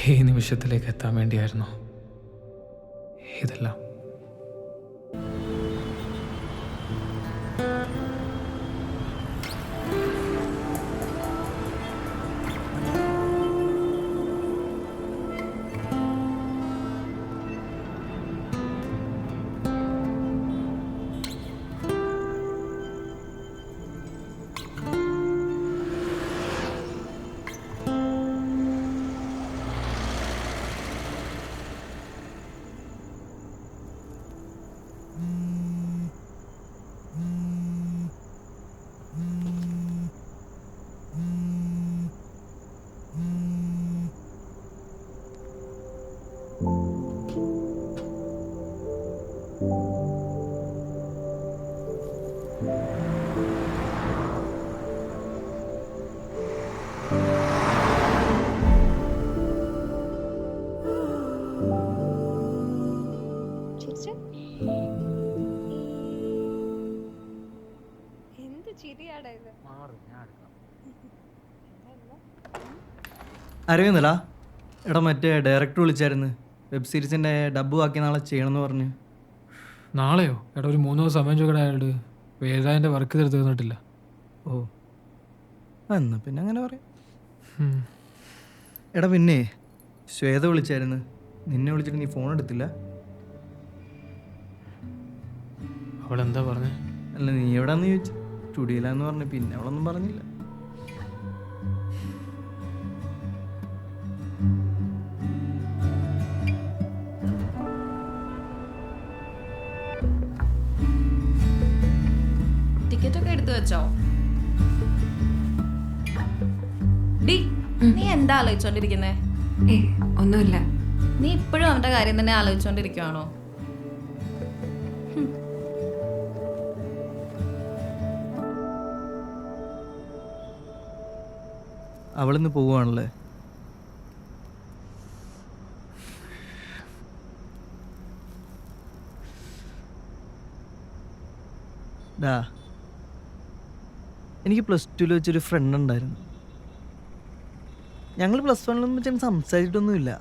ഈ നിമിഷത്തിലേക്ക് എത്താൻ വേണ്ടിയായിരുന്നു ഇതെല്ലാം. അറിയുന്നില്ല എടാ, മറ്റേ ഡയറക്ടർ വിളിച്ചായിരുന്നു. വെബ് സീരീസിൻ്റെ ഡബ്ബ് ബാക്കി നാളെ ചെയ്യണമെന്ന് പറഞ്ഞ്. നാളെയോ? എടാ, ഒരു 3 ദിവസം സമയം ചോദിക്കട്ടെ. അയാളുടെ വേദാൻ്റെ വർക്ക് തീർന്നിട്ടില്ല. ഓ, എന്നാ പിന്നെ അങ്ങനെ പറയാം. എടാ, പിന്നെ ശ്വേത വിളിച്ചായിരുന്നു. നിന്നെ വിളിച്ചിട്ട് നീ ഫോൺ എടുത്തില്ല. അവളെന്താ പറഞ്ഞേ? അല്ല, നീ എവിടാന്ന് ചോദിച്ചു. സ്റ്റുഡിയോയിലാന്ന് പറഞ്ഞു. പിന്നെ അവളൊന്നും പറഞ്ഞില്ല. ടിക്കറ്റൊക്കെ എടുത്തു വെച്ചോ? ഡി, നീ എന്താ ആലോചിച്ചോണ്ടിരിക്കുന്നേ? ഒന്നുമില്ല. നീ ഇപ്പോഴും അവന്റെ കാര്യം തന്നെ ആലോചിച്ചോണ്ടിരിക്കുവാണോ? അവളിന്ന് പോവുകയാണല്ലേ? ഡാ, എനിക്ക് +2 വെച്ചൊരു ഫ്രണ്ട് ഉണ്ടായിരുന്നു. ഞങ്ങൾ +1 വെച്ചാൽ സംസാരിച്ചിട്ടൊന്നുമില്ല.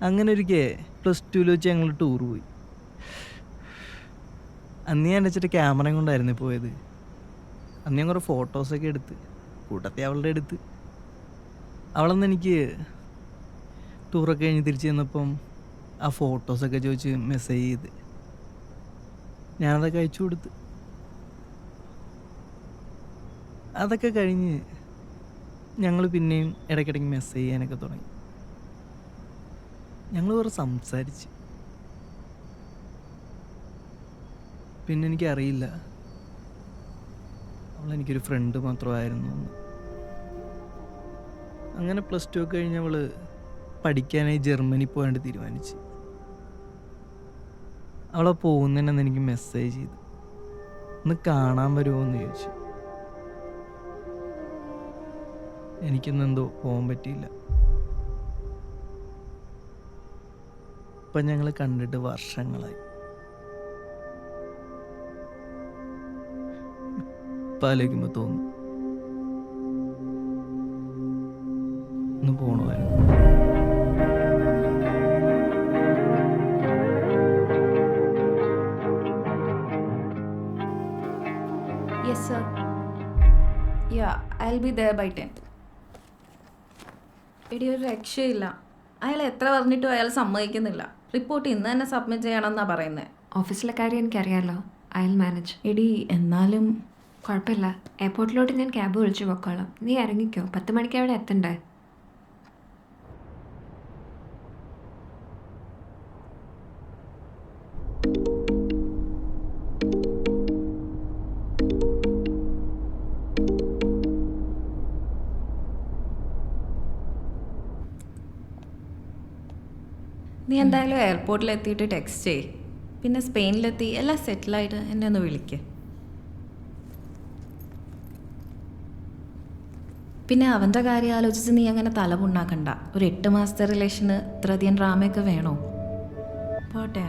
അങ്ങനെ ഒരിക്കൽ +2 വെച്ച് ഞങ്ങൾ ടൂർ പോയി. അന്ന് ഞാൻ വെച്ചിട്ട് ക്യാമറയും കൊണ്ടായിരുന്നു പോയത്. അന്ന് ഞാൻ കുറേ ഫോട്ടോസൊക്കെ എടുത്ത് കൂട്ടത്തെ അവളുടെ എടുത്ത്. അവളന്ന് എനിക്ക് ടൂറൊക്കെ കഴിഞ്ഞ് തിരിച്ച് ചെന്നപ്പം ആ ഫോട്ടോസൊക്കെ ചോദിച്ച് മെസ്സേജ് ചെയ്ത് ഞാനതൊക്കെ അയച്ചു കൊടുത്ത്. അതൊക്കെ കഴിഞ്ഞ് ഞങ്ങൾ പിന്നെയും ഇടയ്ക്കിടയ്ക്ക് മെസ്സേജ് ചെയ്യാനൊക്കെ തുടങ്ങി. ഞങ്ങൾ കുറേ സംസാരിച്ച്. പിന്നെ എനിക്കറിയില്ല അവളെനിക്കൊരു ഫ്രണ്ട് മാത്രമായിരുന്നു എന്ന്. അങ്ങനെ +2 ഒക്കെ കഴിഞ്ഞ് അവൾ പഠിക്കാനായി ജർമ്മനി പോകാണ്ട് തീരുമാനിച്ച്. അവളെ പോകുന്നതിനെന്ന് എനിക്ക് മെസ്സേജ് ചെയ്തു. ഒന്ന് കാണാൻ വരുമോ എന്ന് ചോദിച്ചു. എനിക്കൊന്നെന്തോ പോകാൻ പറ്റിയില്ല. ഇപ്പം ഞങ്ങൾ കണ്ടിട്ട് വർഷങ്ങളായി. ഇപ്പം ആലോചിക്കുമ്പോൾ തോന്നും ഒന്ന് പോകണമായിരുന്നു. Yes, sir. Yeah, I'll be there by 10. എടി, ഒരു രക്ഷയില്ല. അയാൾ എത്ര പറഞ്ഞിട്ടും അയാൾ സമ്മതിക്കുന്നില്ല. റിപ്പോർട്ട് ഇന്ന് തന്നെ സബ്മിറ്റ് ചെയ്യണമെന്നാണ് പറയുന്നത്. ഓഫീസിലെ കാര്യം എനിക്കറിയാമല്ലോ. അയൽ മാനേജ്. എടി, എന്നാലും കുഴപ്പമില്ല. എയർപോർട്ടിലോട്ട് ഞാൻ ക്യാബ് വിളിച്ചു പൊക്കോളാം. നീ ഇറങ്ങിക്കോ. 10 മണിക്ക് അവിടെ എത്തണ്ടേ? നീ എന്തായാലും എയർപോർട്ടിൽ എത്തിയിട്ട് ടെക്സ്റ്റ് ചെയ്യ്. പിന്നെ സ്പെയിനിലെത്തി എല്ലാം സെറ്റിലായിട്ട് എന്നെ ഒന്ന് വിളിക്ക്. പിന്നെ അവൻ്റെ കാര്യം ആലോചിച്ച് നീ അങ്ങനെ തലപുണ്ണാക്കണ്ട. ഒരു 8 മാസത്തെ റിലേഷന് ഇത്രയധികം ഡ്രാമയൊക്കെ വേണോ? പോട്ടെ.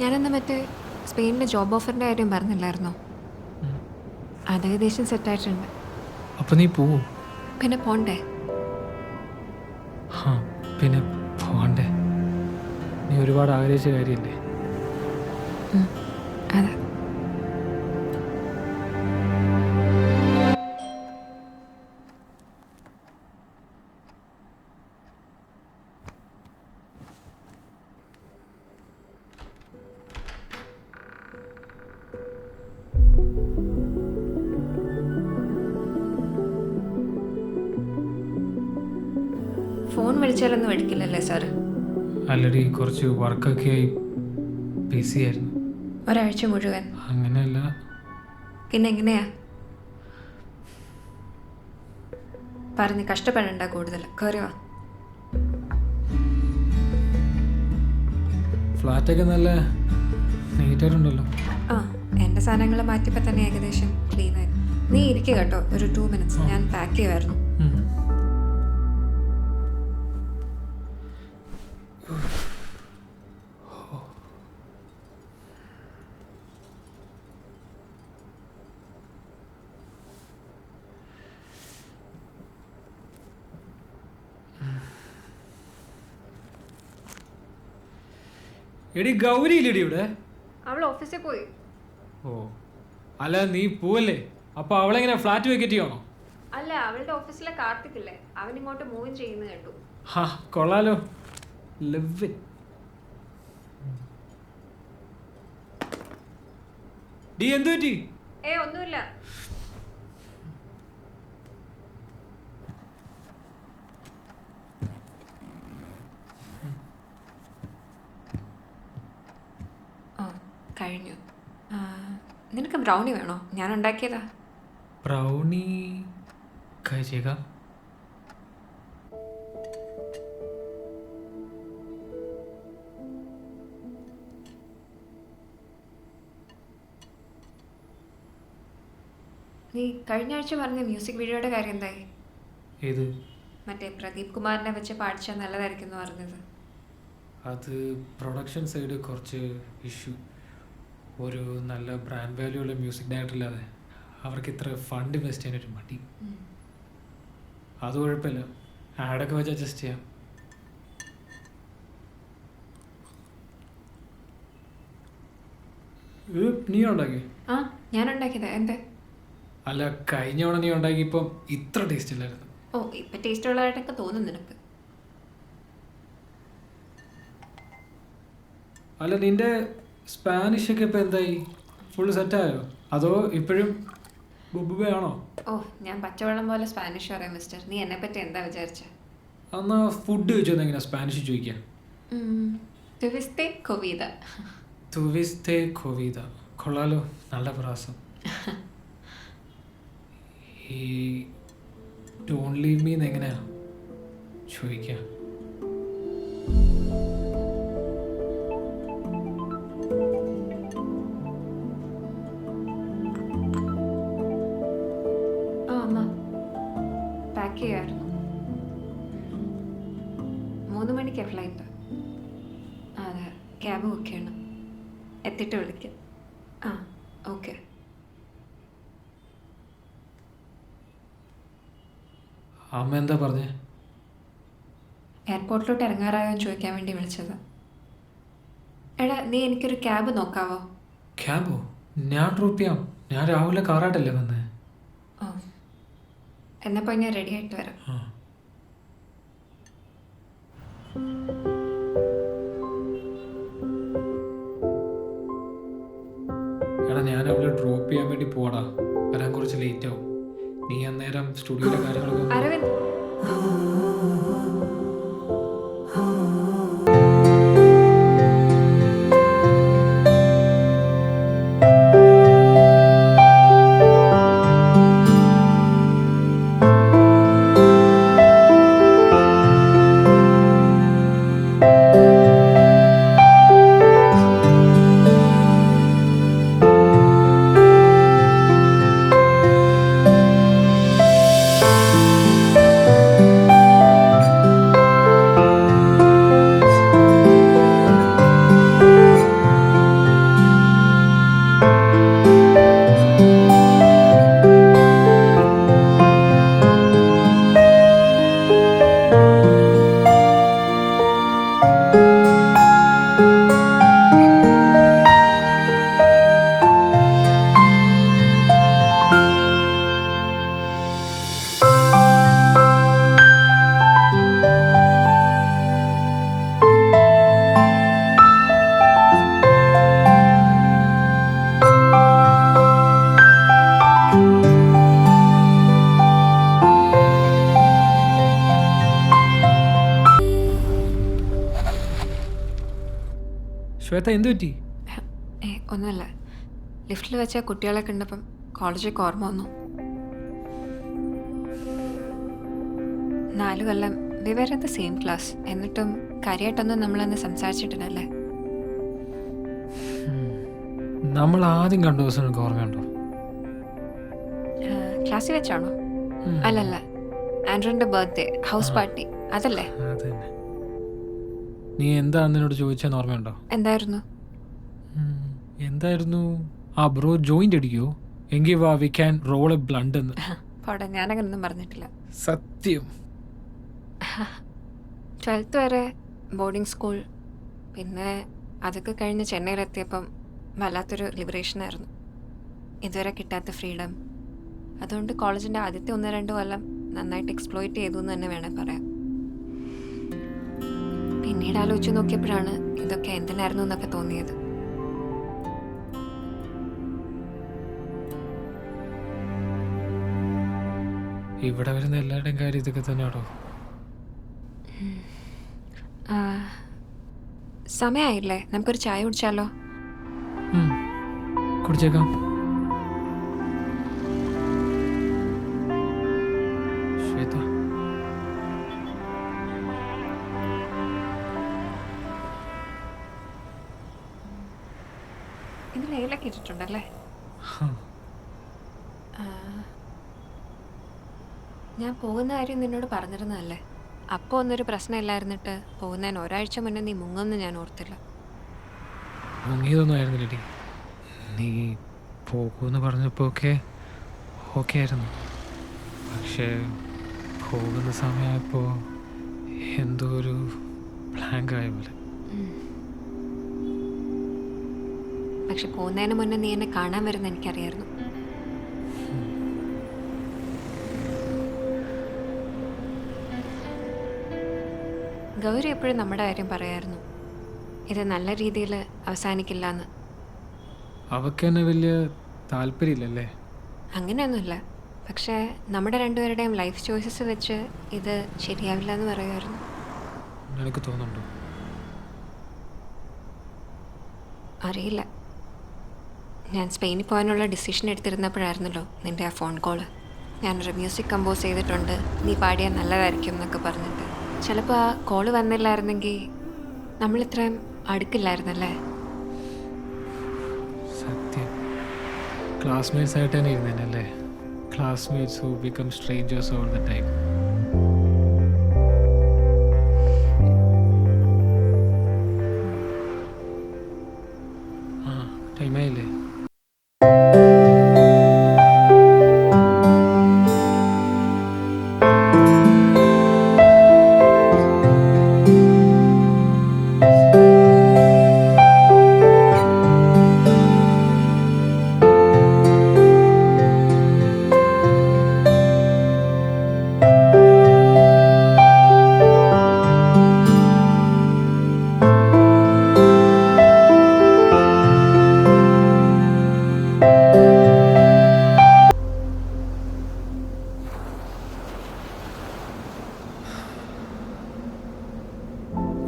ഞാനെന്നാ മറ്റേ സ്പെയിനിലെ ജോബ് ഓഫറിൻ്റെ കാര്യം പറഞ്ഞില്ലായിരുന്നോ? അത് ഏകദേശം സെറ്റായിട്ടുണ്ട്. അപ്പം നീ പോവോ? പിന്നെ പോണ്ടേ? ആ പിന്നെ പോകണ്ടേ? നീ ഒരുപാട് ആഗ്രഹിച്ച കാര്യമല്ലേ? അതെ. ഫോൺ വിളിച്ചാലൊന്നും എടുക്കില്ലല്ലേ സാറ്? ആൾറെഡി കുറച്ച് വർക്കൊക്കെ ആയി ബിസി ആയിരുന്നു. ഒരാഴ്ച മുഴുവൻ? അങ്ങനെയല്ല. പിന്നെ എങ്ങനെയാ പറഞ്ഞ് കഷ്ടപ്പെടണ്ട കൂടുതൽ. കയറി വാ. ഫ്ലാറ്റൊക്കെ നല്ല നീറ്റായിട്ടുണ്ടല്ലോ. ആ, എൻ്റെ സാധനങ്ങൾ മാറ്റിയപ്പോൾ തന്നെ ഏകദേശം ക്ലീനായി. നീ ഇരിക്കുക കേട്ടോ, ഒരു 2 minutes, ഞാൻ പാക്ക് ചെയ്യുമായിരുന്നു. എടി ഗൗരി ഇല്ലടി ഇവിടെ? അവൾ ഓഫീസിൽ പോയി. ഓ അല്ല, നീ പോവല്ലേ? അപ്പൊ അവളെങ്ങനെ ഫ്ലാറ്റ് വെക്കറ്റ് ചെയ്യണോ? അല്ല, അവളുടെ ഓഫീസിലെ കാർത്തിക് ഇല്ലേ, അവൻ ഇങ്ങോട്ട് മൂവ് ചെയ്യുന്ന കേട്ടു. ഹാ കൊള്ളാലോ. Love it. ഡി എന്തു പറ്റി? ഒന്നുമില്ല. കഴിഞ്ഞു. നിനക്ക് ബ്രൗണി വേണോ? ഞാൻ ഉണ്ടാക്കിയതാ. ബ്രൗണി കഴിച്ചേക്കാം. നീ കഴിഞ്ഞ ആഴ്ച പറഞ്ഞ മ്യൂസിക് വീഡിയോയുടെ കാര്യം എന്തായി? ഏത്? മറ്റേ പ്രദീപ് കുമാറിനെ വെച്ച് പാടിച്ചാൽ നല്ലതായിരിക്കും എന്ന് പറഞ്ഞത്. അത് പ്രൊഡക്ഷൻ സൈഡ് കുറച്ച് ഇഷ്യൂ. ഒരു നല്ല ബ്രാൻഡ് വാല്യൂ ഉള്ള മ്യൂസിക് ഡയറക്ടർ ഇല്ലാതെ അവർക്ക് ഇത്ര ഫണ്ട് ഇൻവെസ്റ്റ് ചെയ്യാനൊരു മടി. അത് കുഴപ്പമില്ല, ആഡൊക്കെ വെച്ച് അഡ്ജസ്റ്റ് ചെയ്യാം. നീ ഉണ്ടാക്കി? ആ, ഞാൻ ഉണ്ടാക്കിയതാ. എന്തേ? അല്ല, കഴിഞ്ഞ തവണ നീ ഉണ്ടാക്കി ഇപ്പം ഇത്ര ടേസ്റ്റ് ഇല്ലായിരുന്നു. ഓ, ഇപ്പം ടേസ്റ്റ് ഉള്ളതായിട്ടൊക്കെ തോന്നും നിനക്ക്. അല്ല, നിന്റെ സ്പാനിഷ് ഒക്കെ ഇപ്പം എന്തായി? ഫുൾ സെറ്റായോ അതോ ഇപ്പോഴും ബുബുബയാണോ? ഓ, ഞാൻ പച്ചവെള്ളം പോലെ സ്പാനിഷ് പറയാം മിസ്റ്റർ. നീ എന്നെ പറ്റി എന്താ വിചാരിച്ച? എന്നാ ഫുഡ് ചോദിച്ചത് എങ്ങനെയാ സ്പാനിഷ് ചോദിക്കാം? തുവിസ്തെ കൊവീത. തുവിസ്തെ കൊവീത കൊള്ളാലോ, നല്ല പ്രാസം. ഈ ഡോണ്ട് ലീവ് മീ എങ്ങനെയാ ചോദിക്കാം? പാക്ക് ചെയ്യായിരുന്നു. 3 മണിക്ക് ഫ്ലൈറ്റ്. അതെ, ക്യാബ് ബുക്ക് ചെയ്യണം. എത്തിയിട്ട് വിളിക്കാം. ആ, ഓക്കെ. അമ്മ എന്താ പറഞ്ഞേ? എയർപോർട്ടിലോട്ട് ഇറങ്ങാറായോ എന്ന് ചോദിക്കാൻ വേണ്ടി വിളിച്ചത്. എടാ, നീ എനിക്കൊരു ക്യാബ് നോക്കാവോ? ക്യാബോ? ഞാൻ ഡ്രോപ്പ് ചെയ്യാം. ഞാൻ രാവിലെ കാറായിട്ടല്ലേ വന്നേ. ഓ, എന്നപ്പോൾ ഞാൻ റെഡി ആയിട്ട് വരാം. എടാ, ഞാൻ അവിടെ ഡ്രോപ്പ് ചെയ്യാൻ വേണ്ടി പോടാ. വരാൻ കുറച്ച് ലേറ്റ് ആവും. നീ അന്നേരം സ്റ്റുഡിയോയിലെ കാര്യങ്ങളൊക്കെ അരവിന്ദ്, ശ്വേത എന്തു പറ്റി? ഒന്നുമില്ല. ലിഫ്റ്റിൽ വെച്ച കുട്ടികളെ കണ്ടപ്പം കോളേജിലേക്ക് ഓർമ്മ വന്നു. 4 കൊല്ലം we were in the same class. എന്നിട്ടും കാര്യമായിട്ടൊന്നും നമ്മളന്ന് സംസാരിച്ചിട്ടില്ലല്ലേ? നമ്മൾ ആദ്യം കണ്ട ദിവസം എനിക്ക് ഓർമ്മയുണ്ടോ? ക്ലാസ്സിൽ വെച്ചാണോ? അല്ലല്ല, ആൻഡ്രൂന്റെ ബർത്ത്ഡേ ഹൗസ് പാർട്ടി അതല്ലേ? അത് തന്നെ. നീ എന്താ നിന്നോട് ചോദിച്ചെന്ന് ഓർമ്മയുണ്ടോ? എന്തായിരുന്നു? എന്തായിരുന്നു? ആ ബ്രോ ജോയിന്റ് അടിക്കോ? എങ്കിൽ വാ we can roll a blunt എന്ന്. പോട്ടെ, ഞാനങ്ങനൊന്നും പറഞ്ഞിട്ടില്ല. സത്യം. 12th വരെ ബോർഡിംഗ് സ്കൂൾ. പിന്നെ അതൊക്കെ കഴിഞ്ഞ് ചെന്നൈയിലെത്തിയപ്പം വല്ലാത്തൊരു ലിബറേഷനായിരുന്നു. ഇതുവരെ കിട്ടാത്ത ഫ്രീഡം. അതുകൊണ്ട് കോളേജിൻ്റെ ആദ്യത്തെ 1-2 കൊല്ലം നന്നായിട്ട് എക്സ്പ്ലോയിറ്റ് ചെയ്തു എന്ന് തന്നെ വേണേൽ പറയാം. പിന്നീട് ആലോചിച്ച് നോക്കിയപ്പോഴാണ് ഇതൊക്കെ എന്തിനായിരുന്നു എന്നൊക്കെ തോന്നിയത്. ഇവിടെ വരുന്ന എല്ലാവരുടെയും കാര്യം ഇതൊക്കെ തന്നെയാണോ? സമയമായില്ലേ? നമുക്കൊരു ചായ കുടിച്ചാലോ? കുടിച്ചേക്കാം. ശ്വേത, ഇതിൽ ഏലൊക്കെ ഇട്ടിട്ടുണ്ടല്ലേ? ഞാൻ പോകുന്ന കാര്യം നിന്നോട് പറഞ്ഞിരുന്നതല്ലേ? അപ്പോൾ ഒന്നൊരു പ്രശ്നമില്ലായിരുന്നിട്ട് പോകുന്നതിന് ഒരാഴ്ച മുന്നേ നീ മുങ്ങുമെന്ന് ഞാൻ ഓർത്തില്ല. മുങ്ങിയതൊന്നും ആയിരുന്നില്ലടി. നീ പോകുമെന്ന് പറഞ്ഞപ്പോൾ ഓക്കെ ആയിരുന്നു. പക്ഷേ പോകുന്ന സമയമായപ്പോൾ എന്തോ ഒരു ബ്ലാങ്ക് ആയ പോലെ. പക്ഷെ പോകുന്നതിന് മുന്നേ നീ എന്നെ കാണാൻ വരുന്ന എനിക്കറിയായിരുന്നു. ഗൗരി എപ്പോഴും നമ്മുടെ കാര്യം പറയായിരുന്നു, ഇത് നല്ല രീതിയിൽ അവസാനിക്കില്ല എന്ന്. അവക്ക് തന്നെ വലിയ താല്പര്യമില്ലല്ലേ? അങ്ങനെയൊന്നുമില്ല. പക്ഷേ നമ്മുടെ രണ്ടുപേരുടെയും ലൈഫ് ചോയ്സസ് വെച്ച് ഇത് ശരിയാവില്ല എന്ന് പറയുമായിരുന്നു. എനിക്ക് തോന്നുന്നുണ്ടോ? അറിയില്ല. ഞാൻ സ്പെയിനിൽ പോകാനുള്ള ഡിസിഷൻ എടുത്തിരുന്നപ്പോഴായിരുന്നല്ലോ നിൻ്റെ ആ ഫോൺ കോള്. ഞാനൊരു മ്യൂസിക് കമ്പോസ് ചെയ്തിട്ടുണ്ട്, നീ പാടിയാൽ നല്ലതായിരിക്കും എന്നൊക്കെ പറഞ്ഞിട്ട്. ചിലപ്പോൾ ആ കോള് വന്നില്ലായിരുന്നെങ്കിൽ നമ്മളിത്രയും അടുക്കില്ലായിരുന്നല്ലേ? സത്യം. ക്ലാസ്മേറ്റ്സ് ആയിട്ട് തന്നെ ഇരുന്നല്ലേ? Classmates who become strangers all the time. ടൈമായില്ലേ?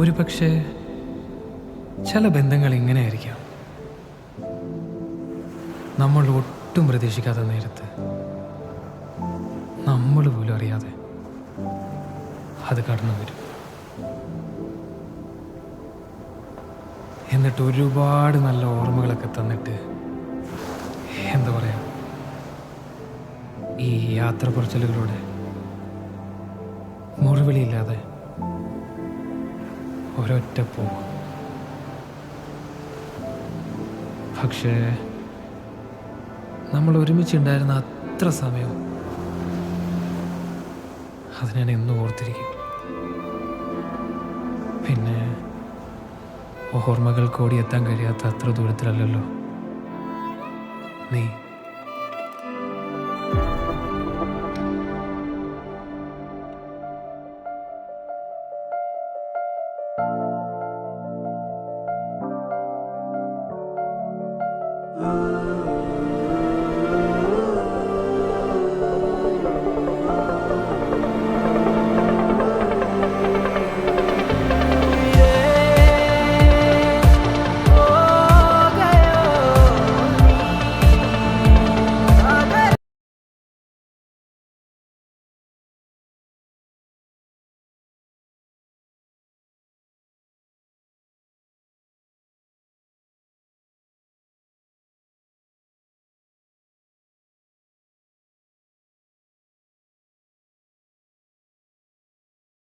ഒരു പക്ഷേ ചില ബന്ധങ്ങൾ ഇങ്ങനെയായിരിക്കാം. നമ്മൾ ഒട്ടും പ്രതീക്ഷിക്കാത്ത നേരത്ത് നമ്മൾ പോലും അറിയാതെ അത് കടന്നു വരും. എന്നിട്ട് ഒരുപാട് നല്ല ഓർമ്മകളൊക്കെ തന്നിട്ട് എന്താ പറയാ, ഈ യാത്ര പറച്ചിലുകളുടെ മുറിവിളിയില്ലാതെ ഒരൊറ്റ പോക്ക്. പക്ഷേ നമ്മൾ ഒരുമിച്ചുണ്ടായിരുന്ന അത്ര സമയം അത് ഞാൻ എന്നും ഓർത്തിരിക്കും. പിന്നെ ഓർമ്മകൾ ഓടിയെത്താൻ കഴിയാത്ത അത്ര ദൂരത്തിലല്ലല്ലോ നീ.